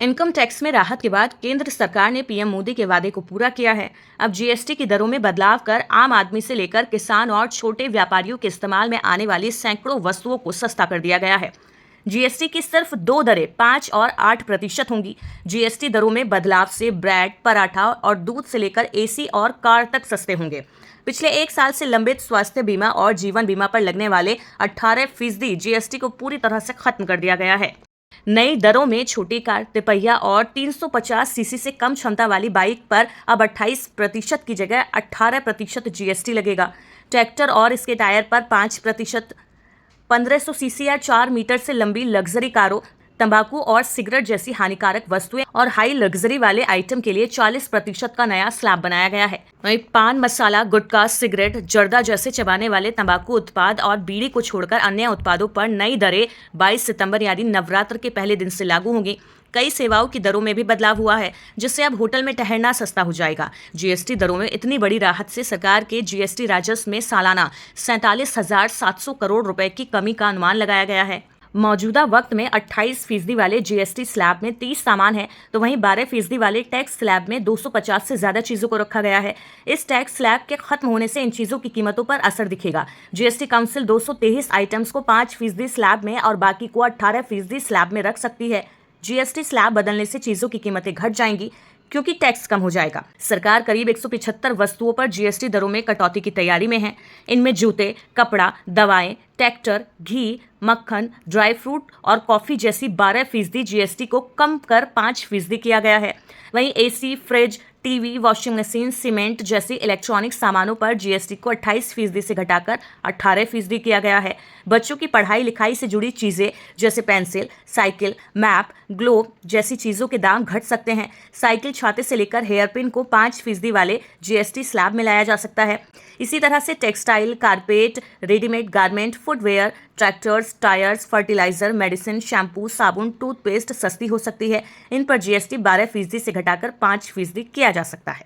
Income tax में राहत के बाद केंद्र सरकार ने पीएम मोदी के वादे को पूरा किया है। अब जीएसटी की दरों में बदलाव कर आम आदमी से लेकर किसान और छोटे व्यापारियों के इस्तेमाल में आने वाली सैकड़ों वस्तुओं को सस्ता कर दिया गया है। जीएसटी की सिर्फ दो दरें 5 और 8% होंगी। जीएसटी दरों में बदलाव से ब्रेड, पराठा और दूध से लेकर एसी और कार तक सस्ते होंगे। पिछले एक साल से लंबित स्वास्थ्य बीमा और जीवन बीमा पर लगने वाले 18% जीएसटी को पूरी तरह से खत्म कर दिया गया है। नई दरों में छोटी कार, तिपहिया और 350 सीसी से कम क्षमता वाली बाइक पर अब 28% की जगह 18% जीएसटी लगेगा। ट्रैक्टर और इसके टायर पर 5%, 1500 सीसी या 4 मीटर से लंबी लग्जरी कारों, तंबाकू और सिगरेट जैसी हानिकारक वस्तुएं और हाई लग्जरी वाले आइटम के लिए 40% का नया स्लैब बनाया गया है। वहीं पान मसाला, गुटखा, सिगरेट, जर्दा जैसे चबाने वाले तंबाकू उत्पाद और बीड़ी को छोड़कर अन्य उत्पादों पर नई दरें 22 सितंबर यानी नवरात्र के पहले दिन से लागू होंगी। कई सेवाओं की दरों में भी बदलाव हुआ है, जिससे अब होटल में ठहरना सस्ता हो जाएगा। जीएसटी दरों में इतनी बड़ी राहत से सरकार के जीएसटी राजस्व में सालाना 47,700 करोड़ रुपए की कमी का अनुमान लगाया गया है। मौजूदा वक्त में 28% वाले जीएसटी स्लैब में 30 सामान है, तो वहीं 12% वाले टैक्स स्लैब में 250 से ज्यादा चीजों को रखा गया है। इस टैक्स स्लैब के खत्म होने से इन चीजों की कीमतों पर असर दिखेगा। जीएसटी काउंसिल 223 आइटम्स को 5% स्लैब में और बाकी को 18% स्लैब में रख सकती है। जीएसटी स्लैब बदलने से चीजों की कीमतें घट जाएंगी, क्योंकि टैक्स कम हो जाएगा। सरकार करीब 175 वस्तुओं पर जीएसटी दरों में कटौती की तैयारी में है। इनमें जूते, कपड़ा, दवाएं, ट्रैक्टर, घी, मक्खन, ड्राई फ्रूट और कॉफी जैसी 12% जीएसटी को कम कर 5% किया गया है। वहीं AC, fridge, TV, washing machine, cement जैसी इलेक्ट्रॉनिक सामानों पर जीएसटी को 28% से घटाकर 18% किया गया है। बच्चों की पढ़ाई लिखाई से जुड़ी चीजें जैसे पेंसिल, साइकिल, मैप, ग्लोब जैसी चीजों के दाम घट सकते हैं। साइकिल, छाते से लेकर हेयर पिन को 5% वाले जीएसटी स्लैब में लाया जा सकता है। इसी तरह से textile, carpet, readymade garment, footwear, tractors, tyres, fertiliser, medicine, shampoo, साबुन, टूथपेस्ट सस्ती हो सकती है। इन पर जीएसटी 12% से घटाकर 5% किया जा सकता है।